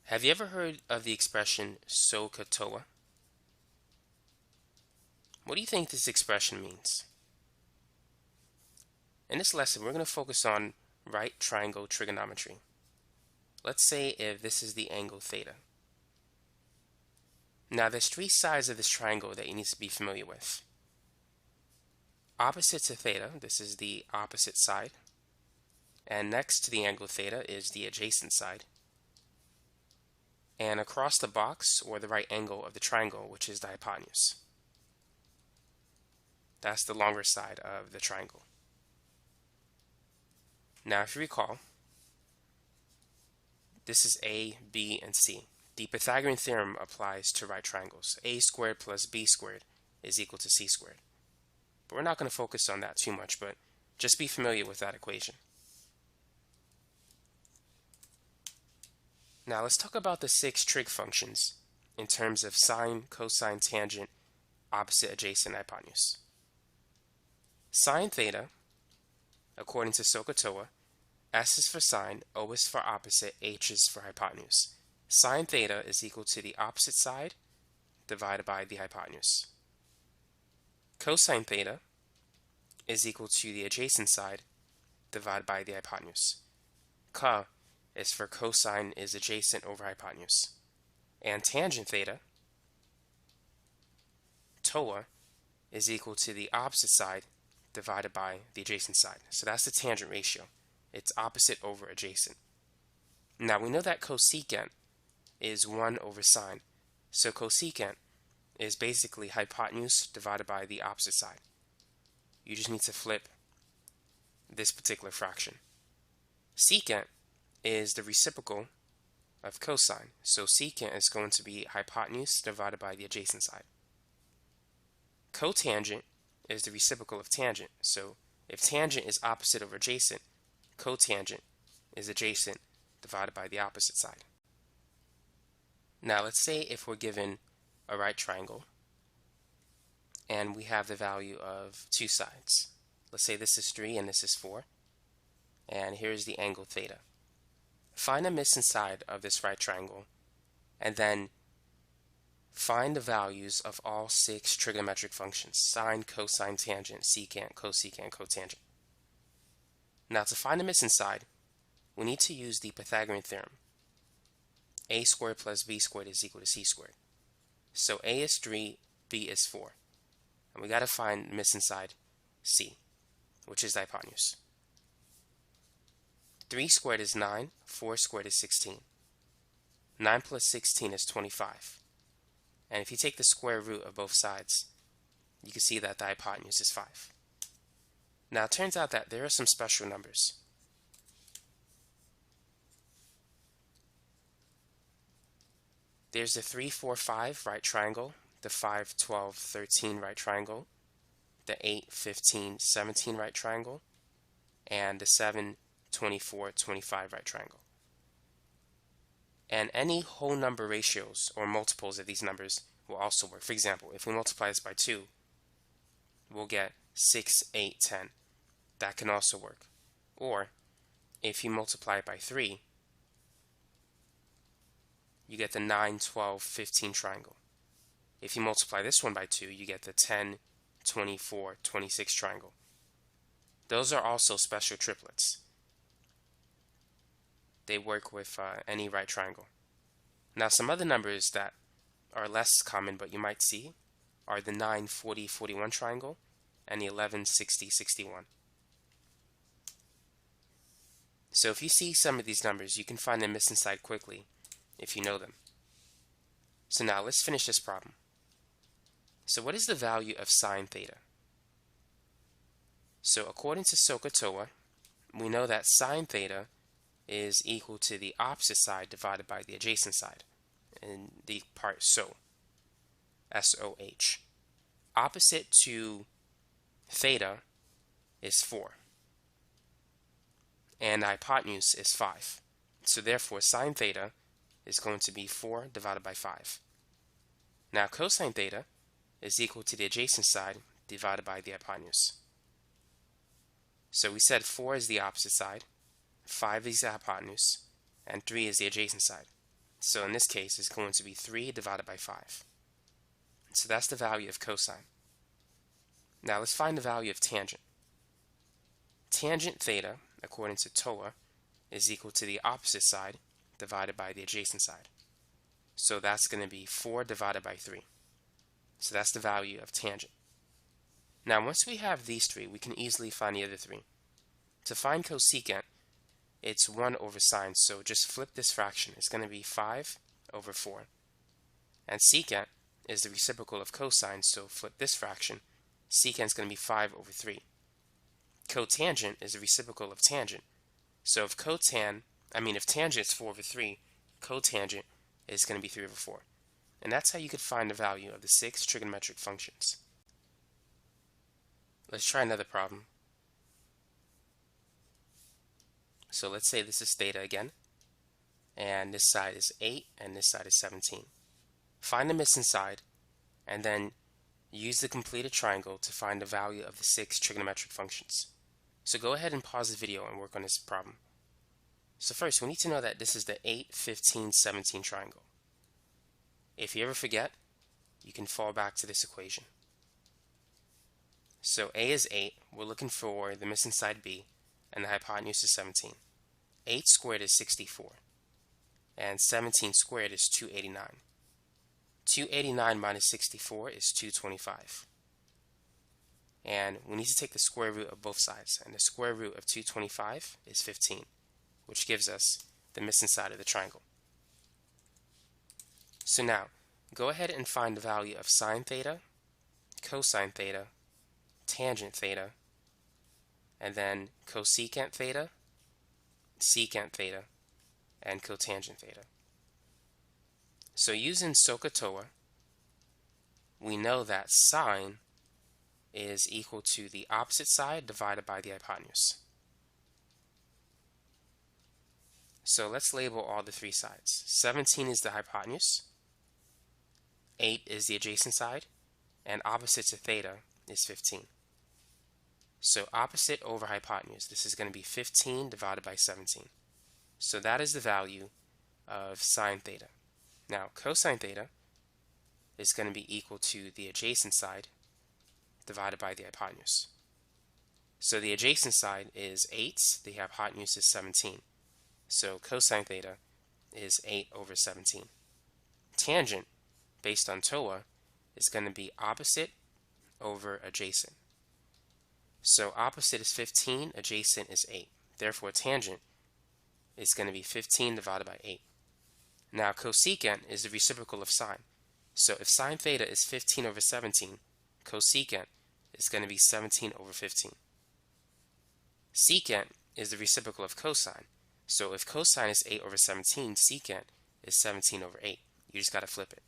Have you ever heard of the expression SOHCAHTOA? What do you think this expression means? In this lesson, we're going to focus on right triangle trigonometry. Let's say if this is the angle theta. Now there's three sides of this triangle that you need to be familiar with. Opposite to theta, this is the opposite side. And next to the angle theta is the adjacent side. And across the box, or the right angle of the triangle, which is the hypotenuse. That's the longer side of the triangle. Now, if you recall, this is A, B, and C. The Pythagorean theorem applies to right triangles. A squared plus B squared is equal to C squared. But we're not going to focus on that too much, but just be familiar with that equation. Now let's talk about the 6 trig functions in terms of sine, cosine, tangent, opposite, adjacent, hypotenuse. Sine theta, according to SOHCAHTOA, S is for sine, O is for opposite, H is for hypotenuse. Sine theta is equal to the opposite side divided by the hypotenuse. Cosine theta is equal to the adjacent side divided by the hypotenuse. Ca is for cosine is adjacent over hypotenuse. And tangent theta, TOA, is equal to the opposite side divided by the adjacent side. So that's the tangent ratio. It's opposite over adjacent. Now we know that cosecant is 1 over sine. So cosecant is basically hypotenuse divided by the opposite side. You just need to flip this particular fraction. Secant is the reciprocal of cosine. So secant is going to be hypotenuse divided by the adjacent side. Cotangent is the reciprocal of tangent. So if tangent is opposite over adjacent, cotangent is adjacent divided by the opposite side. Now let's say if we're given a right triangle and we have the value of 2 sides. Let's say this is 3 and this is 4. And here's the angle theta. Find the missing side of this right triangle and then find the values of all 6 trigonometric functions: sine, cosine, tangent, secant, cosecant, cotangent. Now to find the missing side, we need to use the Pythagorean theorem. A squared plus B squared is equal to C squared. So A is 3, B is 4. And we got to find the missing side, C, which is the hypotenuse. 3 squared is 9, 4 squared is 16. 9 plus 16 is 25. And if you take the square root of both sides, you can see that the hypotenuse is 5. Now it turns out that there are some special numbers. There's the 3, 4, 5 right triangle, the 5, 12, 13 right triangle, the 8, 15, 17 right triangle, and the 7, 24, 25 right triangle. And any whole number ratios or multiples of these numbers will also work. For example, if we multiply this by 2, we'll get 6, 8, 10. That can also work. Or if you multiply it by 3, you get the 9, 12, 15 triangle. If you multiply this one by 2, you get the 10, 24, 26 triangle. Those are also special triplets. They work with any right triangle. Now some other numbers that are less common but you might see are the 9, 40, 41 triangle and the 11, 60, 61. So if you see some of these numbers, you can find the missing side quickly if you know them. So now let's finish this problem. So what is the value of sine theta? So according to SOHCAHTOA, we know that sine theta is equal to the opposite side divided by the adjacent side in the part SO, S-O-H. Opposite to theta is 4 and the hypotenuse is 5. So therefore sine theta is going to be 4 divided by 5. Now cosine theta is equal to the adjacent side divided by the hypotenuse. So we said 4 is the opposite side, 5 is the hypotenuse, and 3 is the adjacent side. So in this case, it's going to be 3 divided by 5. So that's the value of cosine. Now let's find the value of tangent. Tangent theta, according to TOA, is equal to the opposite side divided by the adjacent side. So that's going to be 4 divided by 3. So that's the value of tangent. Now once we have these three, we can easily find the other three. To find cosecant, it's 1 over sine, so just flip this fraction. It's going to be 5 over 4. And secant is the reciprocal of cosine, so flip this fraction. Secant is going to be 5 over 3. Cotangent is the reciprocal of tangent. So if tangent is 4 over 3, cotangent is going to be 3 over 4. And that's how you could find the value of the 6 trigonometric functions. Let's try another problem. So let's say this is theta again, and this side is 8 and this side is 17. Find the missing side and then use the completed triangle to find the value of the 6 trigonometric functions. So go ahead and pause the video and work on this problem. So first, we need to know that this is the 8, 15, 17 triangle. If you ever forget, you can fall back to this equation. So A is 8, we're looking for the missing side B, and the hypotenuse is 17. 8 squared is 64, and 17 squared is 289. 289 minus 64 is 225. And we need to take the square root of both sides, and the square root of 225 is 15, which gives us the missing side of the triangle. So now, go ahead and find the value of sine theta, cosine theta, tangent theta, and then cosecant theta, secant theta, and cotangent theta. So using SOHCAHTOA, we know that sine is equal to the opposite side divided by the hypotenuse. So let's label all the three sides. 17 is the hypotenuse, 8 is the adjacent side, and opposite to theta is 15. So opposite over hypotenuse, this is going to be 15 divided by 17. So that is the value of sine theta. Now cosine theta is going to be equal to the adjacent side divided by the hypotenuse. So the adjacent side is 8, the hypotenuse is 17. So cosine theta is 8 over 17. Tangent, based on TOA, is going to be opposite over adjacent. So opposite is 15, adjacent is 8. Therefore tangent is going to be 15 divided by 8. Now cosecant is the reciprocal of sine. So if sine theta is 15 over 17, cosecant is going to be 17 over 15. Secant is the reciprocal of cosine. So if cosine is 8 over 17, secant is 17 over 8. You just got to flip it.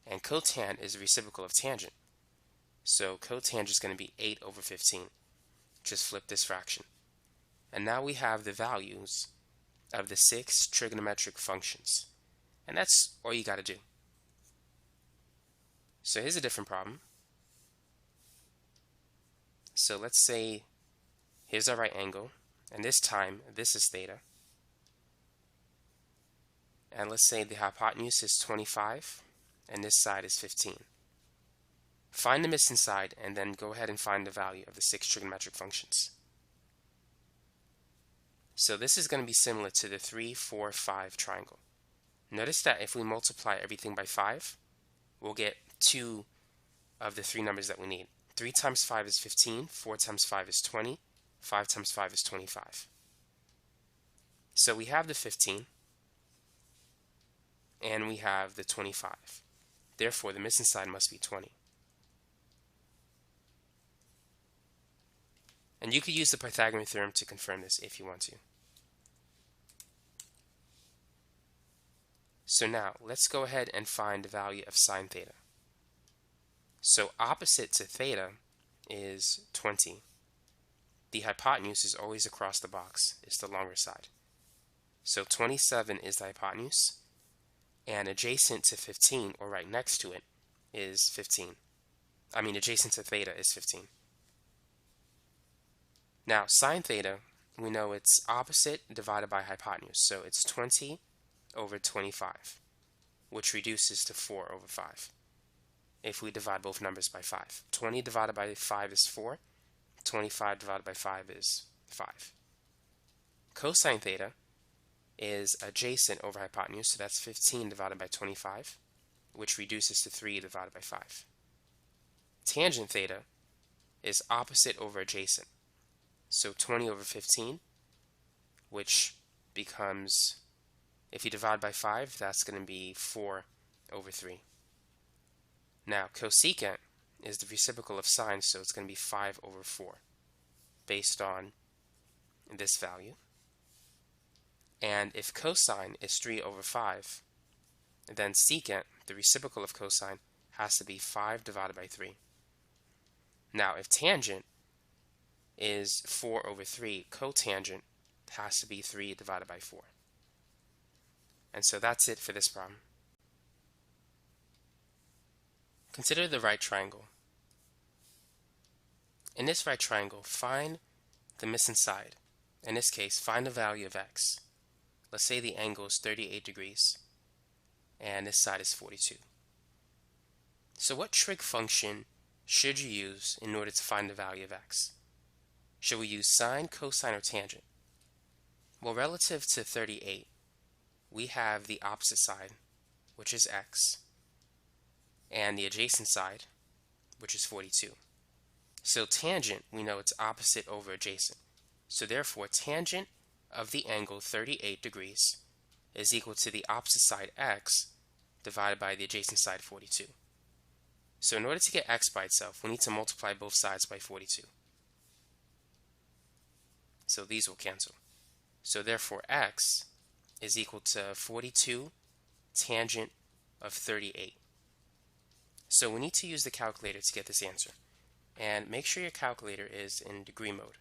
And cotan is the reciprocal of tangent. So cotangent is going to be 8 over 15. Just flip this fraction. And now we have the values of the 6 trigonometric functions. And that's all you got to do. So here's a different problem. So let's say here's our right angle, and this time this is theta. And let's say the hypotenuse is 25 and this side is 15. Find the missing side and then go ahead and find the value of the 6 trigonometric functions. So this is going to be similar to the 3, 4, 5 triangle. Notice that if we multiply everything by 5, we'll get 2 of the 3 numbers that we need. 3 times 5 is 15, 4 times 5 is 20, 5 times 5 is 25. So we have the 15, and we have the 25. Therefore, the missing side must be 20. And you could use the Pythagorean theorem to confirm this if you want to. So now, let's go ahead and find the value of sine theta. So opposite to theta is 20. The hypotenuse is always across the box. It's the longer side. So 27 is the hypotenuse, and adjacent to 15, or right next to it, is 15. Adjacent to theta is 15. Now, sine theta, we know it's opposite divided by hypotenuse, so it's 20 over 25. which reduces to 4 over 5 if we divide both numbers by 5. 20 divided by 5 is 4. 25 divided by 5 is 5. Cosine theta is adjacent over hypotenuse, so that's 15 divided by 25, which reduces to 3 divided by 5. Tangent theta is opposite over adjacent, so 20 over 15, which becomes, if you divide by 5, that's going to be 4 over 3. Now, cosecant is the reciprocal of sine, so it's going to be 5 over 4, based on this value. And if cosine is 3 over 5, then secant, the reciprocal of cosine, has to be 5 divided by 3. Now, if tangent is 4 over 3, cotangent has to be 3 divided by 4. And so that's it for this problem. Consider the right triangle. In this right triangle, find the missing side. In this case, find the value of x. Let's say the angle is 38 degrees, and this side is 42. So what trig function should you use in order to find the value of x? Should we use sine, cosine, or tangent? Well, relative to 38, we have the opposite side, which is x, and the adjacent side, which is 42. So tangent, we know it's opposite over adjacent. So therefore, tangent of the angle 38 degrees is equal to the opposite side x divided by the adjacent side 42. So in order to get x by itself, we need to multiply both sides by 42. So these will cancel. So therefore, x is equal to 42 tangent of 38. So we need to use the calculator to get this answer. And make sure your calculator is in degree mode.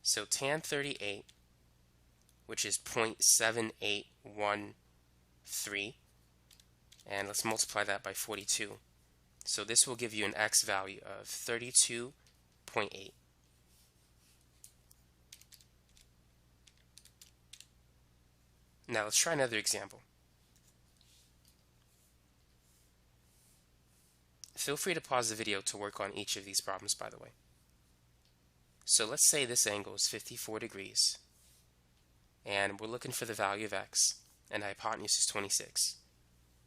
So tan 38, which is 0.7813, and let's multiply that by 42. So this will give you an x value of 32.8. Now let's try another example. Feel free to pause the video to work on each of these problems, by the way. So let's say this angle is 54 degrees, and we're looking for the value of x, and the hypotenuse is 26.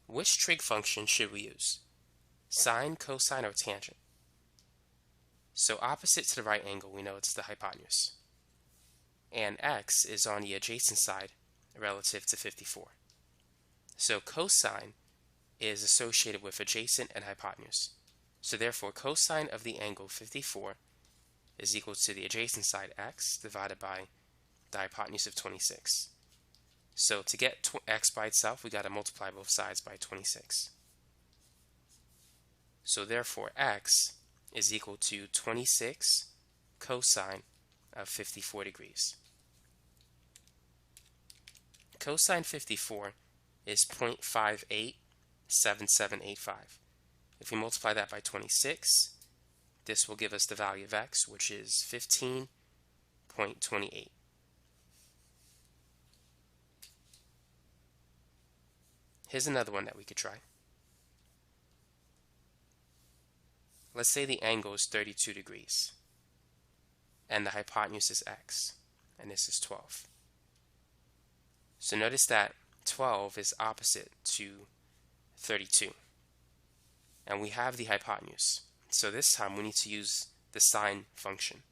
Which trig function should we use? Sine, cosine, or tangent? So opposite to the right angle, we know it's the hypotenuse. And x is on the adjacent side relative to 54. So cosine is associated with adjacent and hypotenuse. So therefore, cosine of the angle 54 is equal to the adjacent side x divided by the hypotenuse of 26. So to get x by itself, we got to multiply both sides by 26. So therefore, x is equal to 26 cosine of 54 degrees. Cosine 54 is 0.587785. If we multiply that by 26, this will give us the value of x, which is 15.28. Here's another one that we could try. Let's say the angle is 32 degrees, and the hypotenuse is x, and this is 12. So notice that 12 is opposite to 32. And we have the hypotenuse. So this time we need to use the sine function.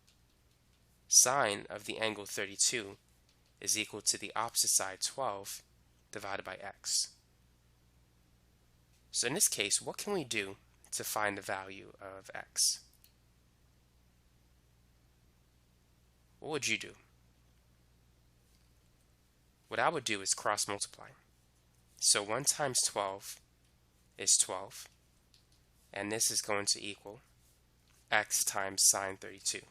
Sine of the angle 32 is equal to the opposite side 12 divided by x. So in this case, what can we do to find the value of x? What would you do? What I would do is cross multiply. So 1 times 12 is 12, and this is going to equal x times sine 32.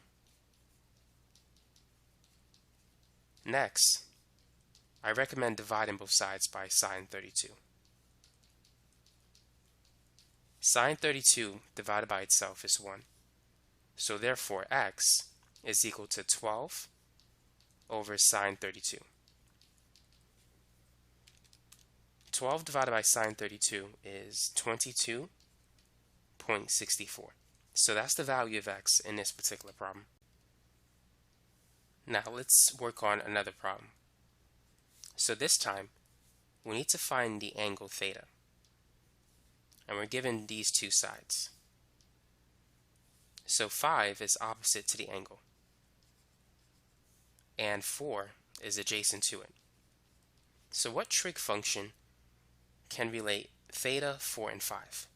Next, I recommend dividing both sides by sine 32. Sine 32 divided by itself is 1. So therefore, x is equal to 12 over sine 32. 12 divided by sine 32 is 22.64. So that's the value of x in this particular problem. Now let's work on another problem. So this time, we need to find the angle theta. And we're given these two sides. So 5 is opposite to the angle. And 4 is adjacent to it. So what trig function can relate theta, 4, and 5?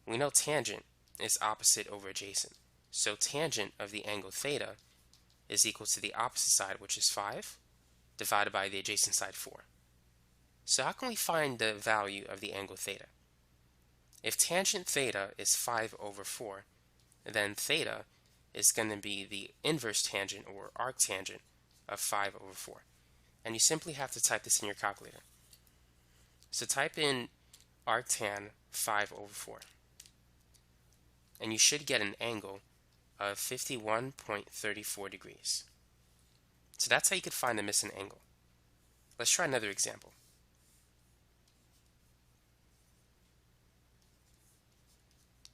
We know tangent is opposite over adjacent. So tangent of the angle theta is equal to the opposite side, which is 5, divided by the adjacent side, 4. So how can we find the value of the angle theta? If tangent theta is 5 over 4, then theta is going to be the inverse tangent or arctangent of 5 over 4. And you simply have to type this in your calculator. So type in arctan 5 over 4. And you should get an angle of 51.34 degrees. So that's how you could find the missing angle. Let's try another example.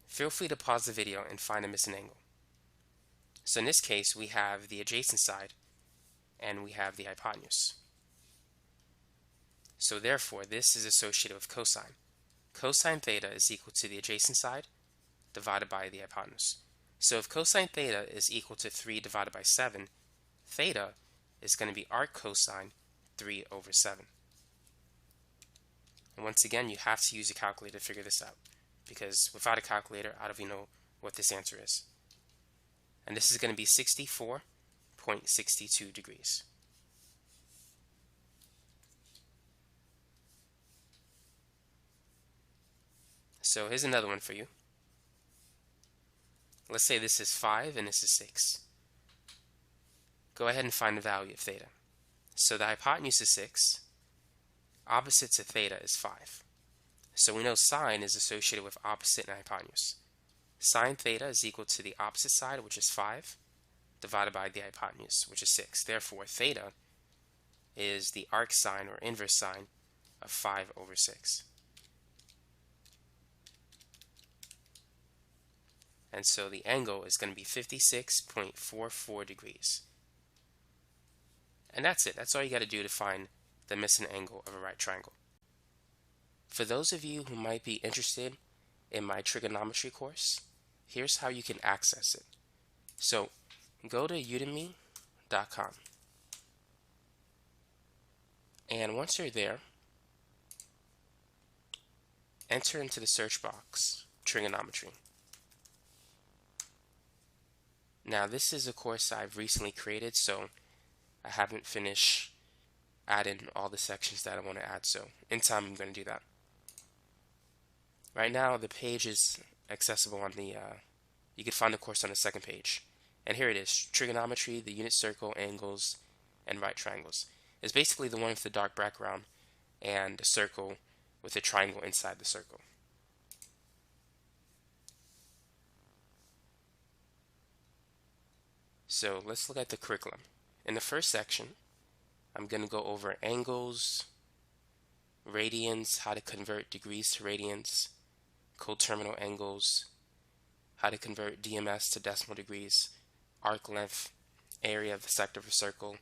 Feel free to pause the video and find a missing angle. So in this case, we have the adjacent side and we have the hypotenuse. So therefore, this is associated with cosine. Cosine theta is equal to the adjacent side divided by the hypotenuse. So if cosine theta is equal to 3 divided by 7, theta is going to be arc cosine 3 over 7. And once again, you have to use a calculator to figure this out, because without a calculator, I don't even know what this answer is. And this is going to be 64.62 degrees. So here's another one for you. Let's say this is 5 and this is 6. Go ahead and find the value of theta. So the hypotenuse is 6. Opposite to theta is 5. So we know sine is associated with opposite and hypotenuse. Sine theta is equal to the opposite side, which is 5, divided by the hypotenuse, which is 6. Therefore, theta is the arc sine or inverse sine of 5 over 6. And so the angle is going to be 56.44 degrees. And that's it. That's all you got to do to find the missing angle of a right triangle. For those of you who might be interested in my trigonometry course, here's how you can access it. So go to udemy.com. And once you're there, enter into the search box trigonometry. Now this is a course I've recently created, so I haven't finished adding all the sections that I want to add, so in time I'm going to do that. Right now the page is accessible on the, you can find the course on the second page. And here it is, trigonometry, the unit circle, angles, and right triangles. It's basically the one with the dark background and the circle with a triangle inside the circle. So let's look at the curriculum. In the first section, I'm going to go over angles, radians, how to convert degrees to radians, coterminal angles, how to convert DMS to decimal degrees, arc length, area of the sector of a circle,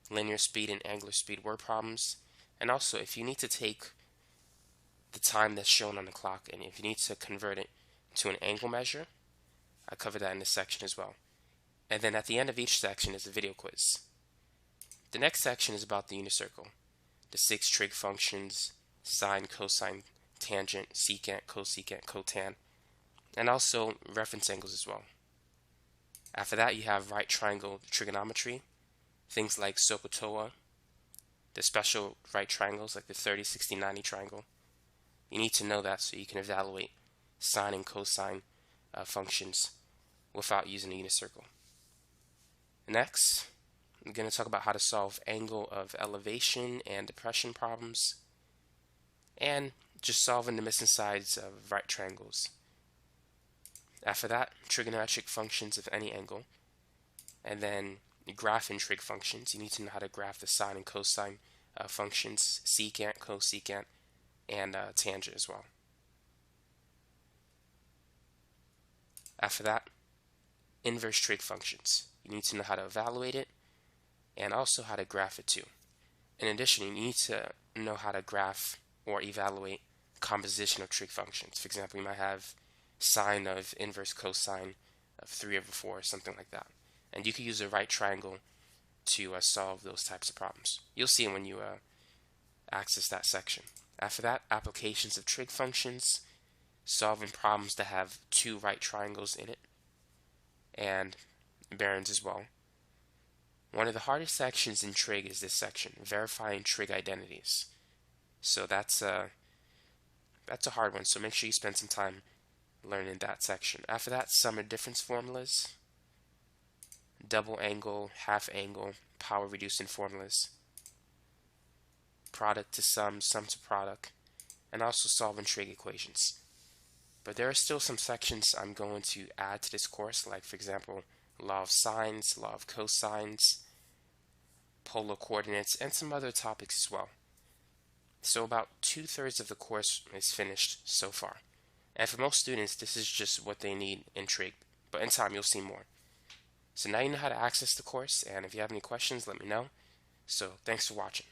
linear speed and angular speed word problems, and also if you need to take the time that's shown on the clock and if you need to convert it to an angle measure, I cover that in this section as well. And then at the end of each section is a video quiz. The next section is about the unit circle, the 6 trig functions, sine, cosine, tangent, secant, cosecant, cotan, and also reference angles as well. After that, you have right triangle trigonometry, things like SOHCAHTOA, the special right triangles like the 30, 60, 90 triangle. You need to know that so you can evaluate sine and cosine functions without using a unit circle. Next, I'm going to talk about how to solve angle of elevation and depression problems, and just solving the missing sides of right triangles. After that, trigonometric functions of any angle, and then graphing trig functions. You need to know how to graph the sine and cosine functions, secant, cosecant, and tangent as well. After that, inverse trig functions. You need to know how to evaluate it and also how to graph it too. In addition, you need to know how to graph or evaluate composition of trig functions. For example, you might have sine of inverse cosine of 3/4, something like that. And you can use a right triangle to solve those types of problems. You'll see it when you access that section. After that, applications of trig functions, solving problems that have two right triangles in it, and barons as well. One of the hardest sections in trig is this section, verifying trig identities. So that's a hard one, so make sure you spend some time learning that section. After that, sum of difference formulas, double angle, half angle, power reducing formulas, product to sum, sum to product, and also solving trig equations. But there are still some sections I'm going to add to this course, like for example, law of sines, law of cosines, polar coordinates, and some other topics as well. So about 2/3 of the course is finished so far. And for most students, this is just what they need in trig, but in time you'll see more. So now you know how to access the course, and if you have any questions, let me know. So thanks for watching.